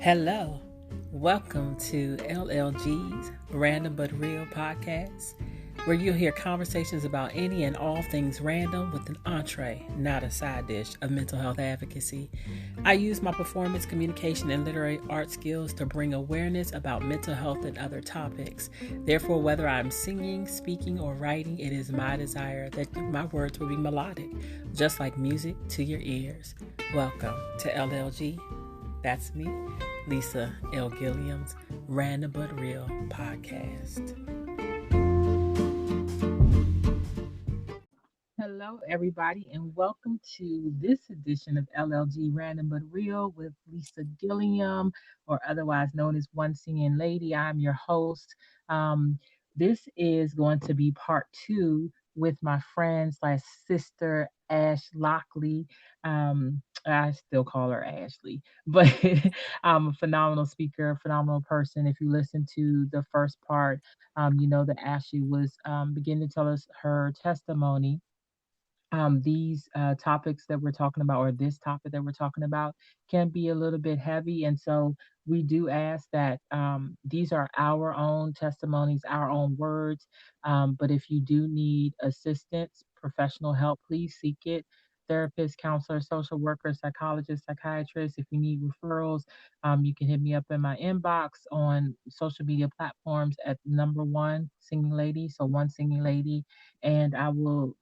Hello, welcome to LLG's Random But Real podcast, where you'll hear conversations about any and all things random with an entree, not a side dish, of mental health advocacy. I use my performance, communication, and literary art skills to bring awareness about mental health and other topics. Therefore, whether I'm singing, speaking, or writing, it is my desire that my words will be melodic, just like music to your ears. Welcome to LLG. That's me, Lisa L. Gilliam's Random But Real podcast. Hello, everybody, and welcome to this edition of LLG Random But Real with Lisa Gilliam, or otherwise known as One Singing Lady. I'm your host. Um, this is going to be part two with my friend slash sister, Ash Lockley. I still call her Ashley, but I'm a phenomenal speaker, phenomenal person. If you listen to the first part, you know that Ashley was beginning to tell us her testimony. These topics that we're talking about, or this topic that we're talking about, can be a little bit heavy. And so we do ask that these are our own testimonies, our own words. But if you do need assistance, professional help, please seek it. Therapist, counselor, social worker, psychologist, psychiatrist. If you need referrals, you can hit me up in my inbox on social media platforms at number one singing lady. So one singing lady, and I will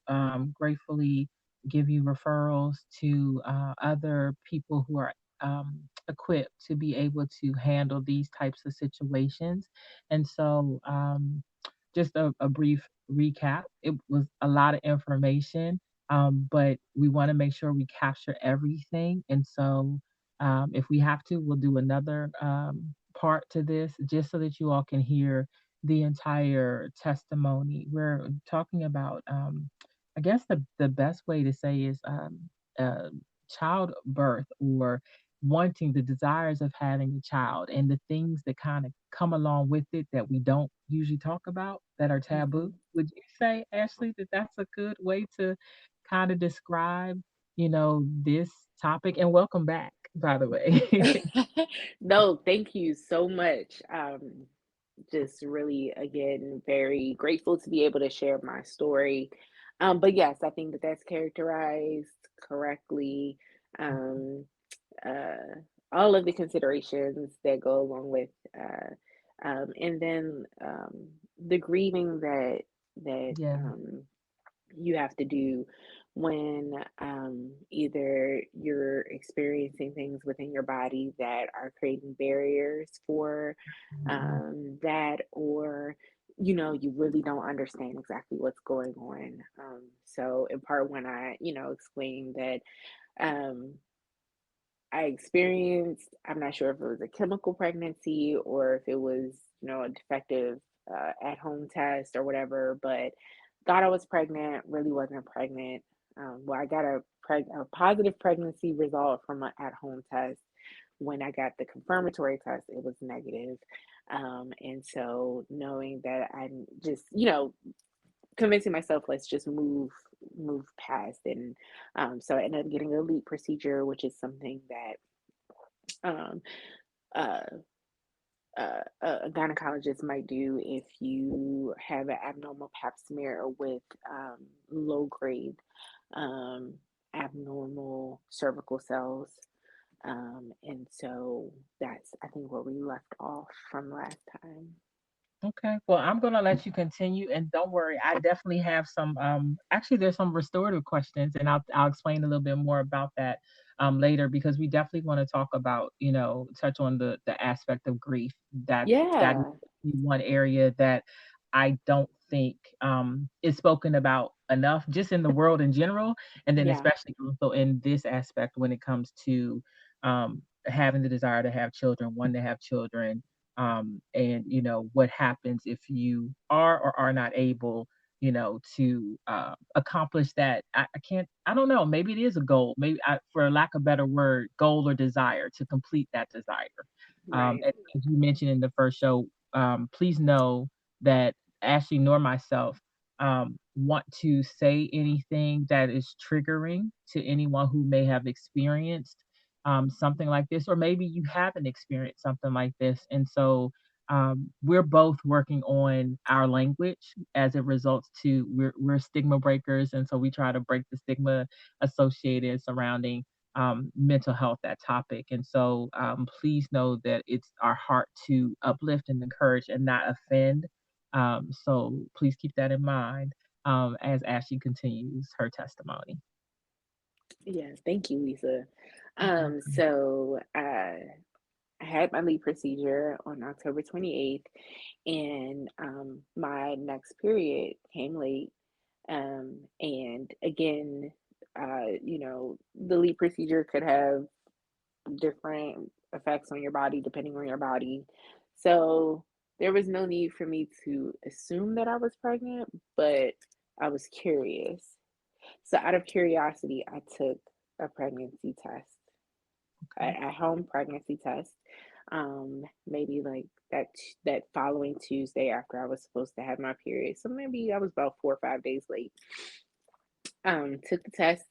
gratefully give you referrals to other people who are equipped to be able to handle these types of situations. And so, just a brief recap. It was a lot of information, but we want to make sure we capture everything. And so, if we have to, we'll do another part to this just so that you all can hear the entire testimony. We're talking about, I guess the best way to say is uh, childbirth, or wanting the desires of having a child and the things that kind of come along with it that we don't usually talk about, that are taboo. Mhm. Would you say, Ashley, that that's a good way to kind of describe, this topic? And welcome back, by the way. No, thank you so much. Just really, again, very grateful to be able to share my story. But yes, I think that that's characterized correctly. Um, uh, all of the considerations that go along with, and then the grieving that Yeah. you have to do when either you're experiencing things within your body that are creating barriers for Mhm. that, or you really don't understand exactly what's going on. So in part one, I explained that um, I experienced, I'm not sure if it was a chemical pregnancy or if it was a defective at home test or whatever, but thought I was pregnant, really wasn't pregnant. Well, I got a positive pregnancy result from an at home test. When I got the confirmatory test, it was negative. And so knowing that I'm just convincing myself, let's just move past. And so I ended up getting a leap procedure, which is something that um, uh, a gynecologist might do if you have an abnormal pap smear with low grade um, abnormal cervical cells. And so that's, I think, where we left off from last time. Okay. Well, I'm gonna let you continue, and don't worry, I definitely have some. Actually, there's some restorative questions, and I'll explain a little bit more about that later, because we definitely want to talk about, touch on the aspect of grief. That is Yeah, one area that I don't think is spoken about enough, just in the world in general, and then yeah, especially also in this aspect when it comes to having the desire to have children, wanting to have children, and what happens if you are or are not able, to accomplish that. I don't know, maybe it is a goal, maybe for lack of a better word, goal or desire, to complete that desire. right, As you mentioned in the first show, please know that Ashley nor myself want to say anything that is triggering to anyone who may have experienced something like this, or maybe you haven't experienced something like this. And so we're both working on our language as it results to we're stigma breakers, and so we try to break the stigma associated surrounding mental health, that topic. And so please know that it's our heart to uplift and encourage and not offend. So please keep that in mind as Ashley continues her testimony. Yeah, thank you, Lisa. You're welcome. I had my leave procedure on October 28th, and my next period came late. And again, the leave procedure could have different effects on your body depending on your body. So there was no need for me to assume that I was pregnant, but I was curious. So out of curiosity, I took a pregnancy test, Okay. a home pregnancy test. Maybe like that following Tuesday after I was supposed to have my period. So maybe I was about 4 or 5 days late. Took the test.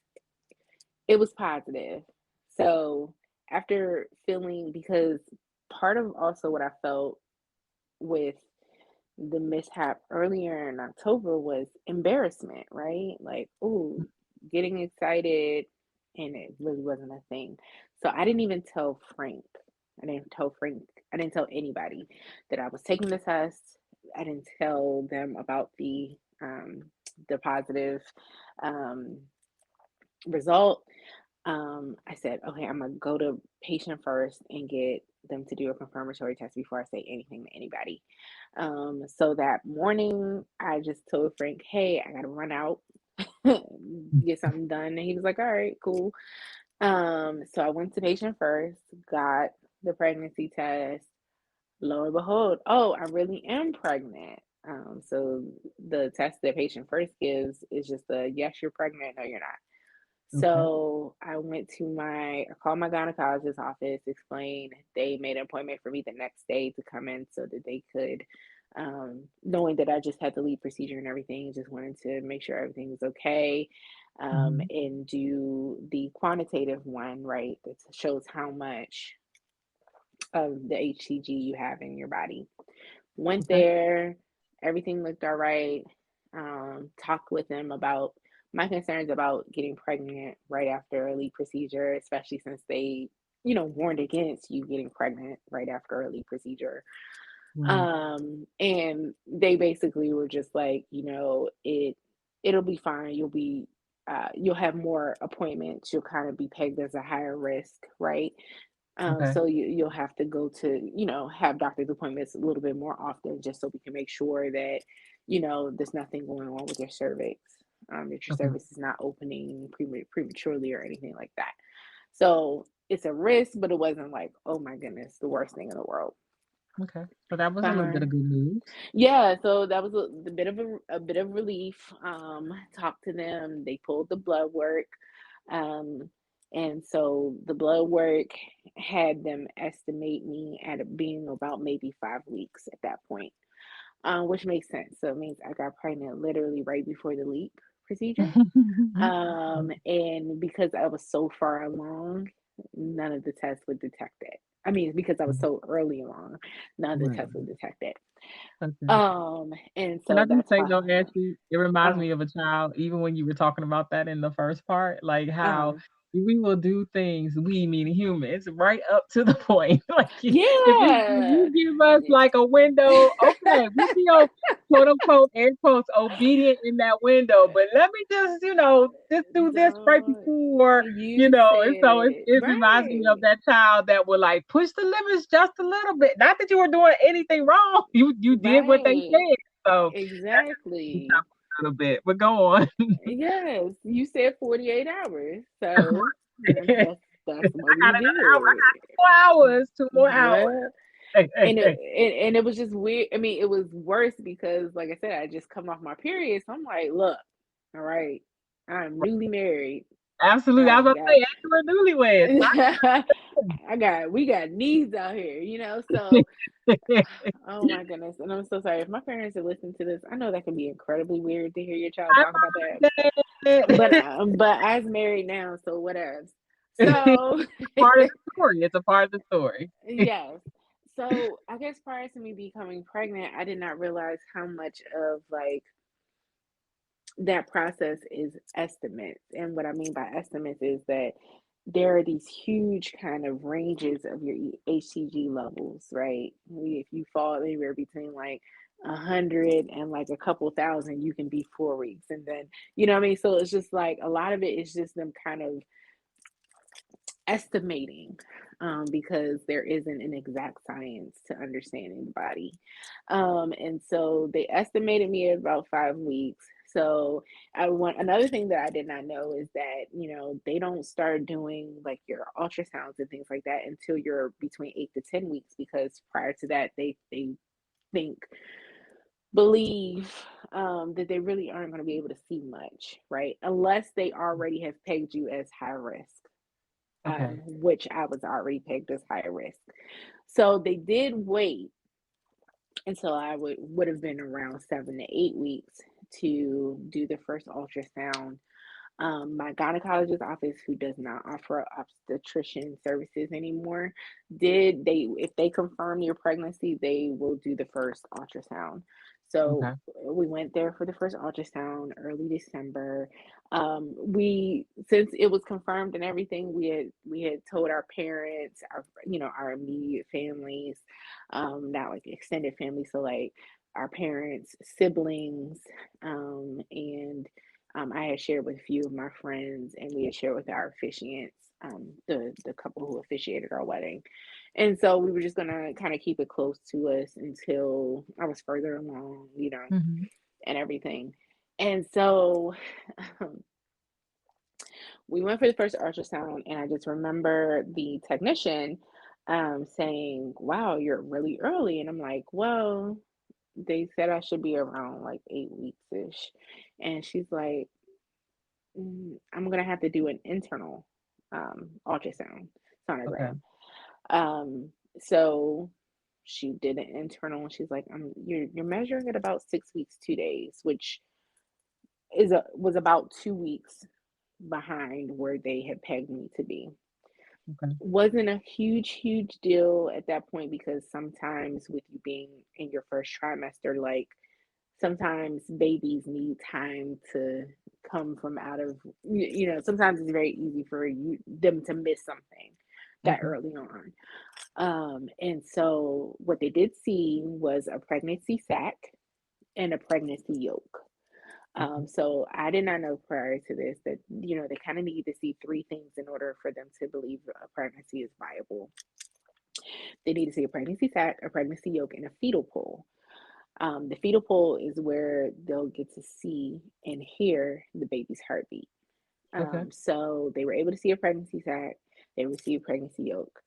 It was positive. So after feeling, because part of also what I felt with the mishap earlier in October was embarrassment, right? Like, oh, getting excited, and it really wasn't a thing. So I didn't even tell Frank. I didn't tell Frank. I didn't tell anybody that I was taking the test. I didn't tell them about the positive um, result. I said, okay, I'm gonna go to patient first and get them to do a confirmatory test before I say anything to anybody. So that morning, I just told Frank, hey, I gotta run out, get something done. And he was like, all right, cool. So I went to patient first, got the pregnancy test. Lo and behold, oh, I really am pregnant. So the test that patient first gives is just a yes, you're pregnant, no, you're not. Okay. So I called my gynecologist's office, explained. They made an appointment for me the next day to come in so that they could, knowing that I just had the lead procedure and everything, just wanted to make sure everything was okay, Hmm. and do the quantitative one, right? That shows how much of the HCG you have in your body. Went Okay. there, everything looked all right. Talked with them about my concerns about getting pregnant right after a lead procedure, especially since they, warned against you getting pregnant right after a lead procedure. Right. And they basically were just like, it'll be fine. You'll have more appointments. You'll kind of be pegged as a higher risk, right? Okay. So you'll have to go to, have doctor's appointments a little bit more often just so we can make sure that, there's nothing going on with your cervix, that your Okay. cervix is not opening prematurely or anything like that. So it's a risk, but it wasn't like, oh my goodness, the worst thing in the world. Okay. So that was a little bit of Fine. good news. Yeah, so that was a bit of a bit of relief. Talked to them. They pulled the blood work. Um, and so the blood work had them estimate me at it being about maybe 5 weeks at that point, which makes sense. So it means I got pregnant literally right before the leap procedure. And because I was so far along, none of the tests would detect it. I mean, because I was so early along, none of the Right. tests would detect it. Okay. And Can I so just that's say why. though, Ashley, it reminds Uh, me of a child, even when you were talking about that in the first part, like how uh, we will do things, we meaning humans, right up to the point. Like if yeah. you give us like a window, okay, we'll be on quote unquote air quotes obedient in that window. But let me just, just do this right Don't before, you said and so it it reminds me of right. that child that would like push the limits just a little bit. Not that you were doing anything wrong. You did what they Right. said. So that just messed me Exactly. up a little bit, but go on. Yes, you said 48 hours. So I that's what we got another hour. I got did. 2 more hours. 2 more hours. Well, Hey, hey, and hey. it was just weird. I mean, it was worse because, like I said, I just come off my period. So I'm like, look, all right, I'm newly married. Absolutely. I I was about to say, got, and you were newlyweds. My we got needs out here, So, goodness. oh my goodness, and I'm so sorry if my parents are listening to this. I know that can be incredibly weird to hear your child talk about that, I but understand. but I's married now, so whatever. So Part of the story. It's a part of the story. yes. So I guess prior to me becoming pregnant, I did not realize how much of like that process is estimates. And what I mean by estimates is that there are these huge kind of ranges of your HCG levels, right? If you fall anywhere between like 100 and like a couple thousand, you can be 4 weeks. And then, you know what I mean? So it's just like a lot of it is just them kind of estimating, because there isn't an exact science to understanding the body. And so they estimated me at about 5 weeks. So I want another thing that I did not know is that they don't start doing like your ultrasounds and things like that until you're between 8 to 10 weeks, because prior to that they think believe that they really aren't going to be able to see much, right? Unless they already have pegged you as high risk, Okay. which I was already pegged as high risk. So they did wait until I would have been around 7 to 8 weeks to do the first ultrasound. My gynecologist office, who does not offer obstetrician services anymore, did they if they confirm your pregnancy, they will do the first ultrasound. So Okay. we went there for the first ultrasound early December. We Since it was confirmed and everything, we had told our parents, our immediate families, not like extended family, so like our parents, siblings, and I had shared with a few of my friends, and we had shared with our officiants, the couple who officiated our wedding. And so we were just gonna kind of keep it close to us until I was further along, Hmm. and everything. And so we went for the first ultrasound, and I just remember the technician saying, "Wow, you're really early." And I'm like, "Well, they said I should be around like 8 weeks ish." And she's like, I'm gonna have to do an internal ultrasound Okay. sonogram. Um, so she did an internal, and she's like, you're measuring at about 6 weeks, 2 days, which was about 2 weeks behind where they had pegged me to be. Okay. Wasn't a huge deal at that point, because sometimes with you being in your first trimester, like sometimes babies need time to come from out of sometimes it's very easy for them to miss something that Okay. early on. And so what they did see was a pregnancy sac and a pregnancy yolk. Okay. So I did not know prior to this that they kind of need to see three things in order for them to believe a pregnancy is viable. They need to see a pregnancy sac, a pregnancy yolk, and a fetal pole. The fetal pole is where they'll get to see and hear the baby's heartbeat. Okay. So they were able to see a pregnancy sac, they received pregnancy yolk.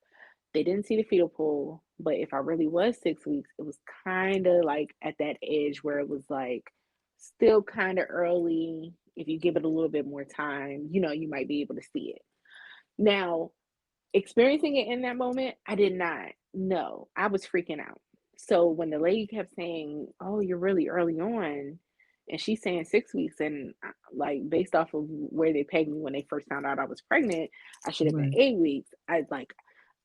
They didn't see the fetal pole, but if I really was 6 weeks, it was kind of like at that edge where it was like still kind of early. If you give it a little bit more time, you might be able to see it. Now, experiencing it in that moment, I did not know. I was freaking out. So when the lady kept saying, "Oh, you're really early on," and she's saying 6 weeks, and like based off of where they pegged me when they first found out I was pregnant, I should have been Right. 8 weeks.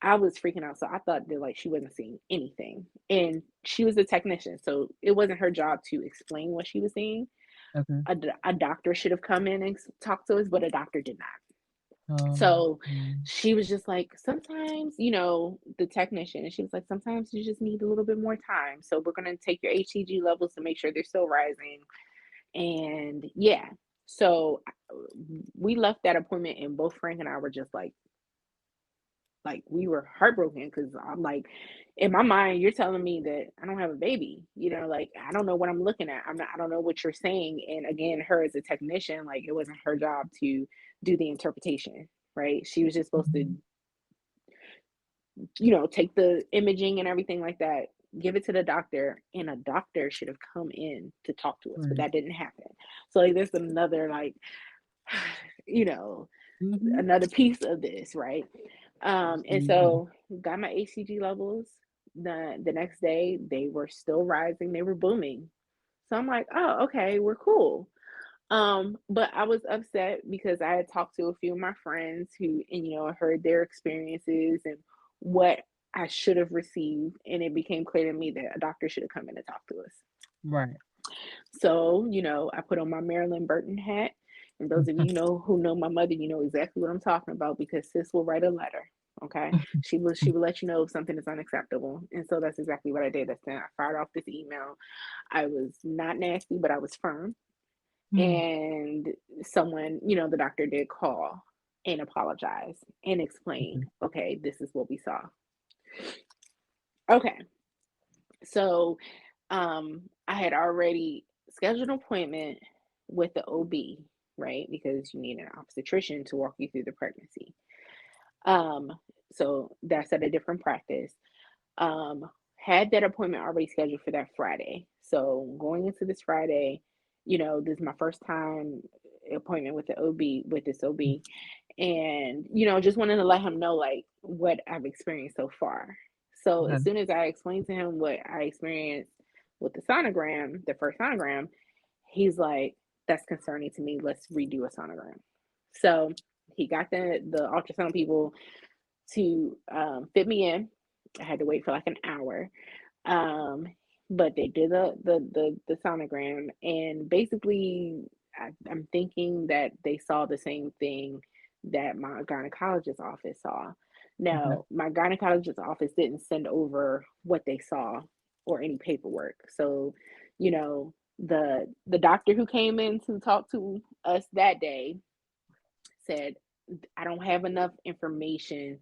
I was freaking out. So I thought that like she wasn't seeing anything, and she was a technician, so it wasn't her job to explain what she was seeing. Okay. A doctor should have come in and talked to us, but a doctor did not. So Mm. she was just like, sometimes, the technician, and she was like, sometimes you just need a little bit more time. So we're going to take your HCG levels to make sure they're still rising. And yeah, so we left that appointment, and both Frank and I were just like we were heartbroken, because I'm like, in my mind, you're telling me that I don't have a baby. Like I don't know what I'm looking at. I don't know what you're saying. And again, her as a technician, like it wasn't her job to do the interpretation, right? She was just supposed to, Mhm. take the imaging and everything like that, give it to the doctor, and a doctor should have come in to talk to us, but Right. that didn't happen. So like there's another like, you know, Mhm. another piece of this, right? And Absolutely. so got my HCG levels. The next day they were still rising, they were booming. So I'm like, oh, okay, we're cool. But I was upset because I had talked to a few of my friends who, and heard their experiences and what I should have received, and it became clear to me that a doctor should have come in and talked to us. Right. So, I put on my Marilyn Burton hat. And those of you know who know my mother, you know exactly what I'm talking about because sis will write a letter. Okay. She will let you know if something is unacceptable. And so that's exactly what I did. I fired off this email. I was not nasty, but I was firm. Mm. And someone, the doctor did call and apologize and explain, Okay. okay, this is what we saw. Okay. So I had already scheduled an appointment with the OB, right? Because you need an obstetrician to walk you through the pregnancy. Um, so that's at a different practice. Had that appointment already scheduled for that Friday. So going into this Friday, this is my first time appointment with the OB with this OB, and just wanted to let him know like what I've experienced so far. So Okay. as soon as I explained to him what I experienced with the sonogram, the first sonogram, he's like, "That's concerning to me. Let's redo a sonogram." So he got the ultrasound people to fit me in. I had to wait for like an hour. Um, but they did the sonogram, and basically, I'm thinking that they saw the same thing that my gynecologist office saw. Okay. Now, my gynecologist office didn't send over what they saw or any paperwork. So, the doctor who came in to talk to us that day said, I don't have enough information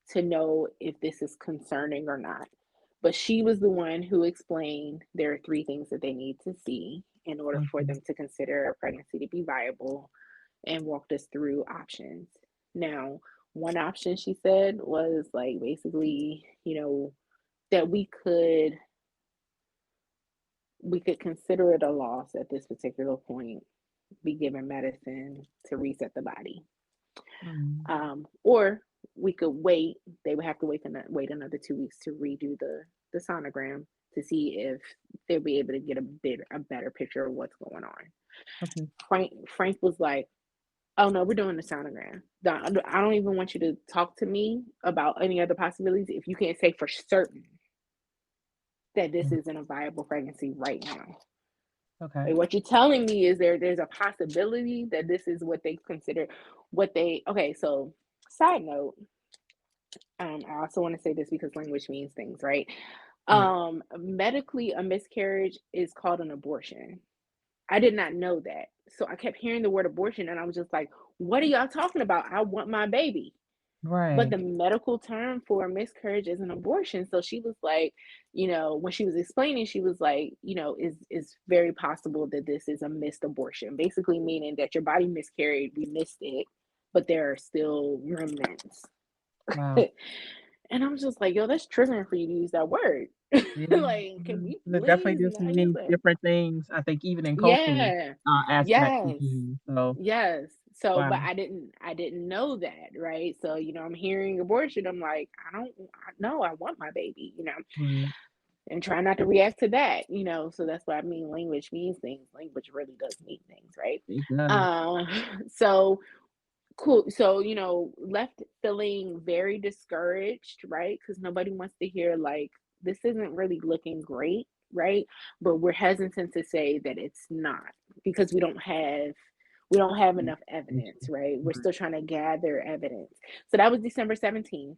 to know if this is concerning or not. But she was the one who explained there are three things that they need to see in order for Okay. them to consider a pregnancy to be viable and walked us through options. Now, one option she said was like basically, that we could consider it a loss at this particular point, be given medicine to reset the body. Mm. Or we could wait. They would have to wait another 2 weeks to redo the sonogram to see if they'll be able to get a better picture of what's going on. Okay. Frank was like, "Oh no, we're doing the sonogram. I don't even want you to talk to me about any other possibilities if you can't say for certain that this Mm. isn't a viable pregnancy right now. Okay. Like, what you're telling me is there's a possibility that this is what they consider what they okay. So side note, I also want to say this because language means things, right? Right. Medically, a miscarriage is called an abortion. I did not know that. So I kept hearing the word abortion and I was just like, what are y'all talking about? I want my baby. But Right. the medical term for a miscarriage is an abortion. So she was like, when she was explaining, she was like, is very possible that this is a missed abortion, basically meaning that your body miscarried, we missed it, but there are still remnants. Wow. And I'm just like, yo, that's triggering for you to use that word. Yeah. Like, can Mhm. we It definitely please just not use means that? different things, I think even in cultural, Yeah. aspects and Yes. things, so Yes. So, wow. but I didn't know that, right? So, I'm hearing abortion. I'm like, no, I want my baby, Right. and try not to react to that, So that's what I mean. Language means things. Language really does mean things, right? It does. Uh, so cool. So, left feeling very discouraged, right? Because nobody wants to hear, like, this isn't really looking great, right? But we're hesitant to say that it's not because we don't have enough evidence, Information. right? We're Right. still trying to gather evidence. So that was December 17th.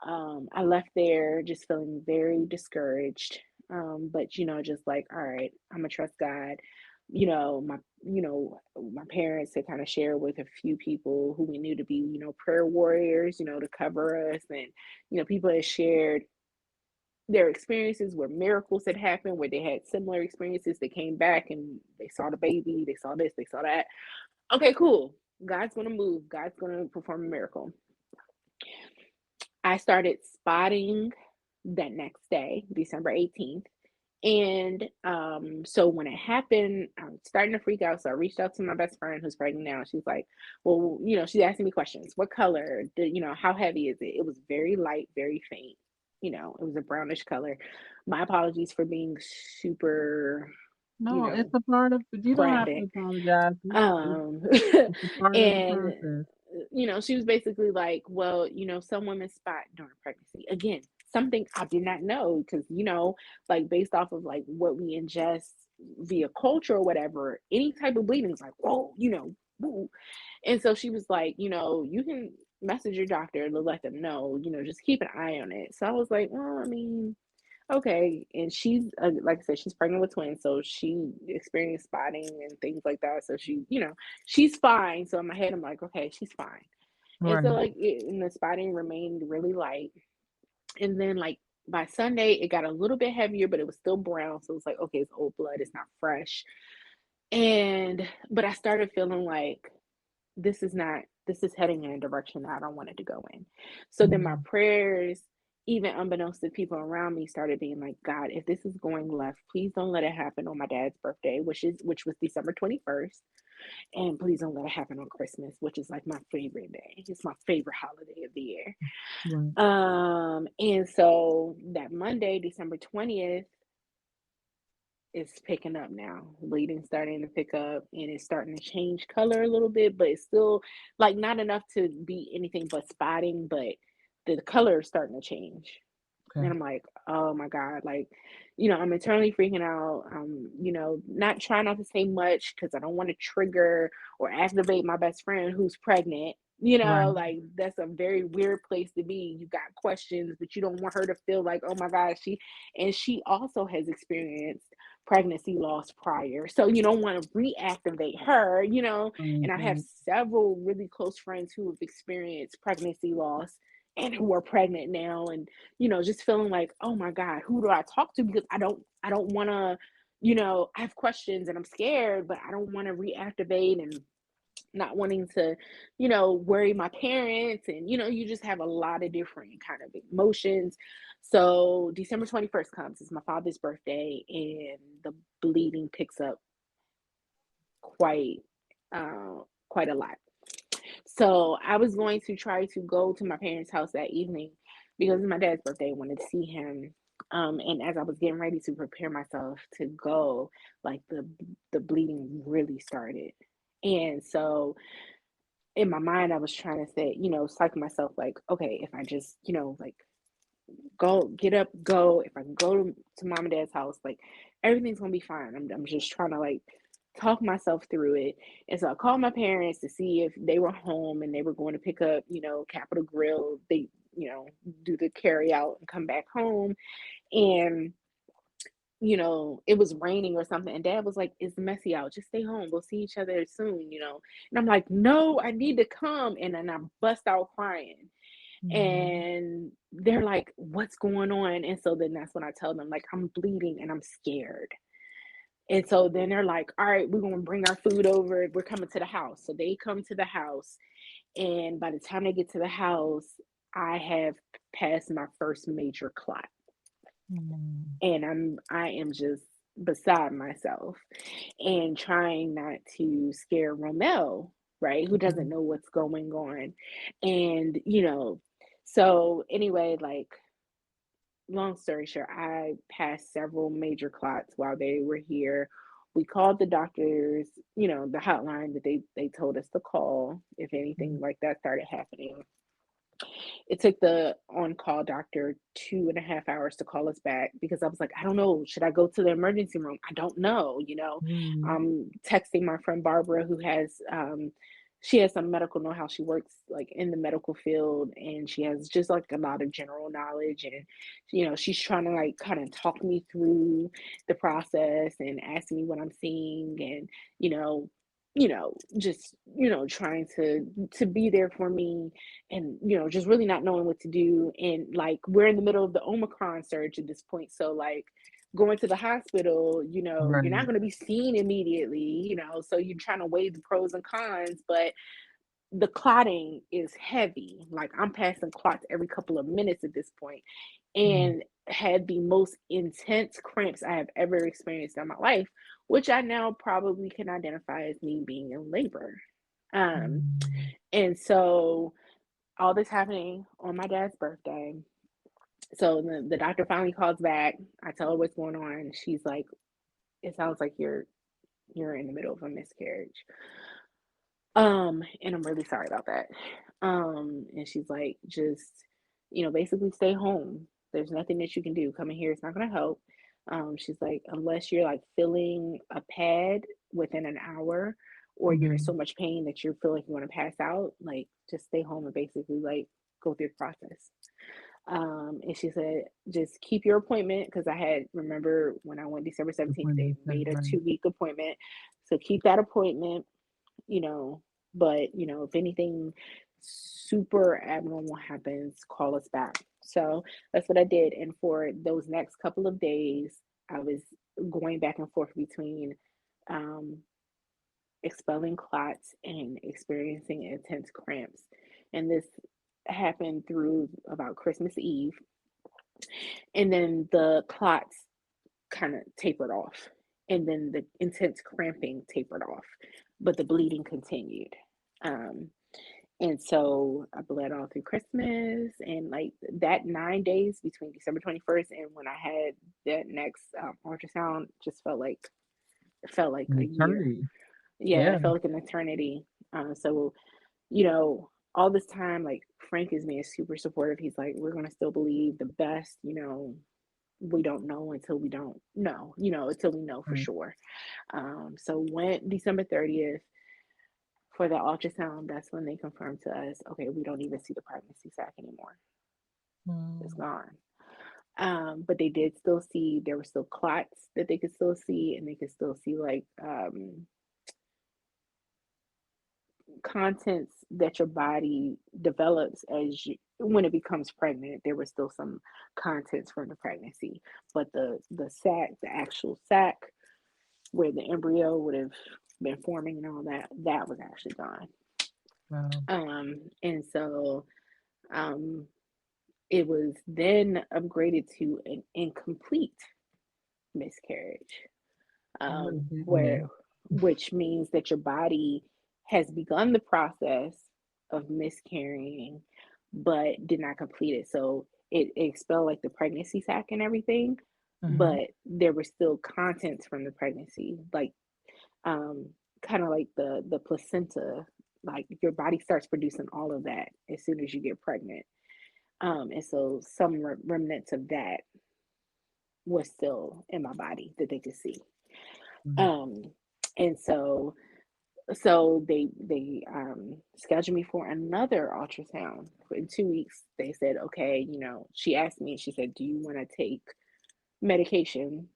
I left there just feeling very discouraged. But just like, all right, I'm gonna trust God. My parents had kind of shared with a few people who we knew to be, prayer warriors, to cover us, and people had shared their experiences where miracles had happened, where they had similar experiences. They came back and they saw the baby, they saw this, they saw that. Okay, cool. God's gonna move. God's gonna perform a miracle. I started spotting that next day, December 18th. And so when it happened, I was starting to freak out. So I reached out to my best friend who's pregnant now. She's like, well, she's asking me questions. What color? How heavy is it? It was very light, very faint. It was a brownish color. My apologies for being super. you No, it's know, a part of you don't have to pregnant. apologize. Um, It's a part of the and process. she was basically like, well, some women spot during pregnancy. Again, something I did not know because, like based off of like what we ingest via culture or whatever, any type of bleeding is like, whoa, woo. And so she was like, you can message your doctor to let them know, just keep an eye on it. So I was like, well, I mean, okay. And she's, like I said, she's pregnant with twins. So she experienced spotting and things like that. So she's fine. So in my head, I'm like, okay, she's fine. And so, Right. like, and the spotting remained really light. And then, like, by Sunday, it got a little bit heavier, but it was still brown. So it's like, okay, it's old blood. It's not fresh. But I started feeling like this is heading in a direction that I don't want it to go in. So then my Mhm. prayers, even unbeknownst to people around me, started being like, God, if this is going left, please don't let it happen on my dad's birthday, which was December 21st. And please don't let it happen on Christmas, which is like my favorite day. It's my favorite holiday of the year. Right. And so that Monday, December 20th, is picking up now. Bleeding starting to pick up and it's starting to change color a little bit, but it's still like not enough to be anything but spotting, but the color is starting to change. And Okay. I'm like, oh my God, like, I'm internally freaking out. Not trying not to say much because I don't want to trigger or activate my best friend who's pregnant. Right. Like that's a very weird place to be. You got questions, but you don't want her to feel like, oh my God, she also has experienced pregnancy loss prior. So you don't want to reactivate her. Right. And I have Right. several really close friends who have experienced pregnancy loss and who are pregnant now and just feeling like, oh my God, who do I talk to? Because I don't want to, I have questions and I'm scared, but I don't want to reactivate and not wanting to, worry my parents. And, you just have a lot of different kind of emotions. So December 21st comes, it's my father's birthday, and the bleeding picks up quite, uh, quite a lot. So I was going to try to go to my parents' house that evening because it's my dad's birthday. I wanted to see him. And as I was getting ready to prepare myself to go, like the bleeding really started. And so in my mind, I was trying to say, psych myself like, okay, if I just, like go get up, go. If I can go to mom and dad's house, like everything's gonna be fine. I'm just trying to like talk myself through it. And so I called my parents to see if they were home and they were going to pick up, Capital Grill. They, do the carry out and come back home. And it was raining or something. And dad was like, it's messy out. Just stay home. We'll see each other soon. And I'm like, no, I need to come. And then I bust out crying. Mhm. And they're like, what's going on? And so then that's when I tell them, like, I'm bleeding and I'm scared. And so then they're like, all right, we're going to bring our food over. We're coming to the house. So they come to the house. And by the time they get to the house, I have passed my first major clot. Mhm. And I am just beside myself and trying not to scare Romel, right? Who doesn't Mhm. know what's going on. And, so anyway, like long story short, I passed several major clots while they were here. We called the doctors, the hotline that they told us to call if anything Mhm. like that started happening. It took the on-call doctor 2.5 hours to call us back because I was like, I don't know, should I go to the emergency room? I don't know. Mhm. I'm texting my friend Barbara who has she has some medical know-how. She works like in the medical field and she has just like a lot of general knowledge. And she's trying to like kind of talk me through the process and ask me what I'm seeing. And you know just trying to be there for me. And just really not knowing what to do. And like we're in the middle of the Omicron surge at this point, so like going to the hospital, you're not Right. going to be seen immediately, so you're trying to weigh the pros and cons. But the clotting is heavy. Like I'm passing clots every couple of minutes at this point, Mhm. and had the most intense cramps I have ever experienced in my life, which I now probably can identify as me being in labor. um Mhm. and so all this happening on my dad's birthday. So the doctor finally calls back. I tell her what's going on. She's like, it sounds like you're in the middle of a miscarriage. And I'm really sorry about that. And she's like, just, basically stay home. There's nothing that you can do. Coming here, it's not gonna help. She's like, unless you're like feeling a pad within an hour, or you're in so Mhm. much pain that you feel like you want to pass out, like just stay home and basically like go through the process. And she said, just keep your appointment because I had remember when I went December 17th, they Appointment made time, a right. 2 week appointment. So keep that appointment, you know, but if anything super abnormal happens, call us back. So that's what I did. And for those next couple of days, I was going back and forth between um, expelling clots and experiencing intense cramps. And this happened through about Christmas Eve. And then the clots kind of tapered off. And then the intense cramping tapered off, but the bleeding continued. Um, and so I bled all through Christmas, and like that 9 days between December 21st and when I had that next ultrasound just felt like An a year. eternity. Yeah, Yeah. it felt like an eternity. So you know, all this time, like Frank is being super supportive. He's like, we're gonna still believe the best. We don't know until we don't know. Until we know for Right. sure. So went December 30th for the ultrasound. That's when they confirmed to us, okay, we don't even see the pregnancy sac anymore. It's Mm. gone. But they did still see there were still clots that they could still see, and they could still see like contents that your body develops as you when it becomes pregnant. There were still some contents from the pregnancy, but the sac, the actual sac where the embryo would have been forming and all that, that was actually gone. Wow. And so um, it was then upgraded to an incomplete miscarriage, What does that where mean? which means that your body has begun the process of miscarrying, but did not complete it. So it expelled like the pregnancy sac and everything, Mhm. but there were still contents from the pregnancy, like um, kind of like the placenta. Like your body starts producing all of that as soon as you get pregnant. And so some remnants of that was still in my body that they could see. Right. Um, and so they scheduled me for another ultrasound in 2 weeks. They said, okay, she asked me, she said, do you want to take medication,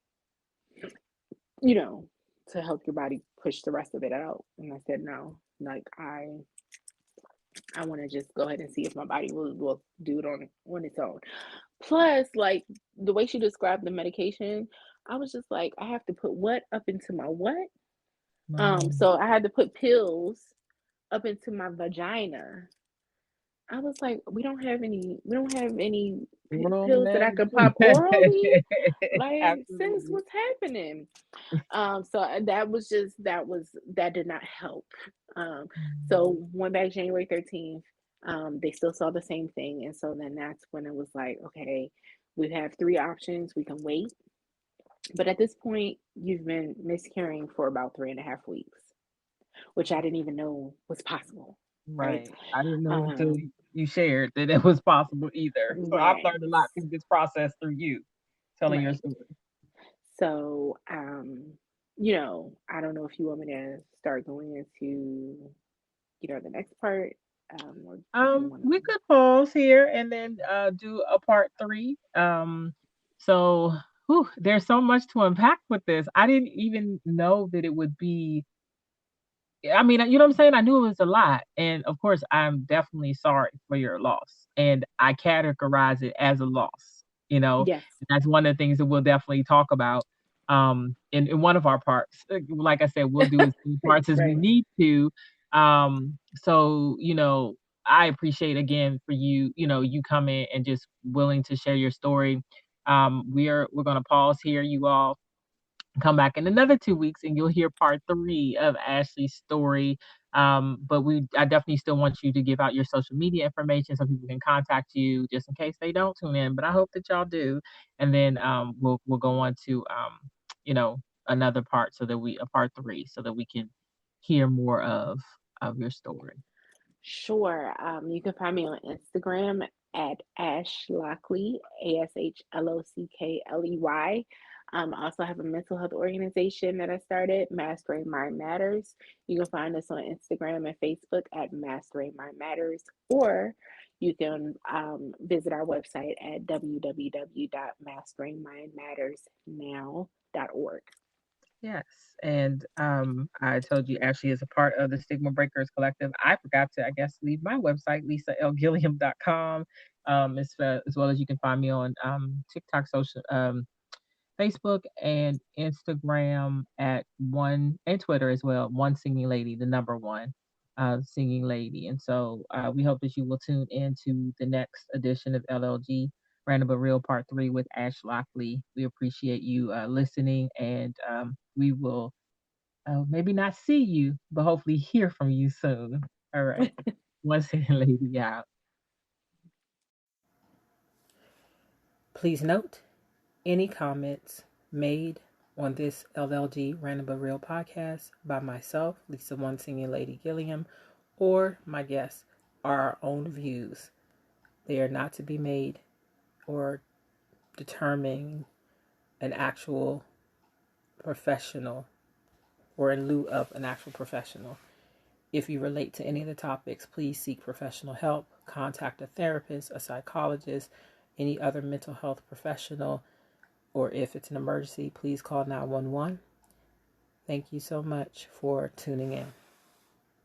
you know, to help your body push the rest of it out? And I said, no, like I want to just go ahead and see if my body will do it on its own. Plus, like the way she described the medication, I was just like, I have to put what up into my what? Wow. So I had to put pills up into my vagina. I was like, we don't have any Oral pills that I could management. pop orally. Like, sis, Absolutely. what's happening? So that did not help. Um, Mm. so went back January 13th. They still saw the same thing, and so then that's when it was like, okay, we have three options. We can wait, but at this point, you've been miscarrying for about 3.5 weeks, which I didn't even know was possible, right? Right. I didn't know until Um, you shared that it was possible either. So I've right, learned a lot through this process through you telling your right. story. So, I don't know if you want me to start going into, the next part, or if you want to. We could pause here and then do a part three. So whew, there's so much to unpack with this. I didn't even know that it would be. I mean, you know what I'm saying? I knew it was a lot. And of course, I'm definitely sorry for your loss. And I categorize it as a loss, you know. Yes, That's one of the things that we'll definitely talk about in one of our parts. Like I said, we'll do as many parts as we right. need to. So, I appreciate again for you, you coming and just willing to share your story. We're gonna pause here, you all come back in another 2 weeks and you'll hear part three of Ashley's story. But I definitely still want you to give out your social media information so people can contact you just in case they don't tune in. But I hope that y'all do. And then we'll go on to you know, another part so that we a part three so that we can hear more of your story. Sure. You can find me on Instagram at Ash Lockley, ASHLOCKLEY. I also have a mental health organization that I started, Mastering Mind Matters. You can find us on Instagram and Facebook at Mastering Mind Matters, or you can visit our website at www.masteringmindmattersnow.org. Yes, and I told you Ashley is a part of the Stigma Breakers Collective. I forgot to, I guess, leave my website, lisalgilliam.com, as well as you can find me on TikTok, social, Facebook, and Instagram at one, and Twitter as well, one singing lady, the number one singing lady. And so we hope that you will tune into the next edition of LLG Random But Real Part 3 with Ash Lockley. We appreciate you listening, and we will maybe not see you, but hopefully hear from you soon. All right. One singing lady out. Please note any comments made on this LLG Random But Real podcast by myself, Lisa One Singing Lady Gilliam, or my guests are our own views. They are not to be made or determine an actual professional or in lieu of an actual professional. If you relate to any of the topics, please seek professional help. Contact a therapist, a psychologist, any other mental health professional, or if it's an emergency, please call 911. Thank you so much for tuning in.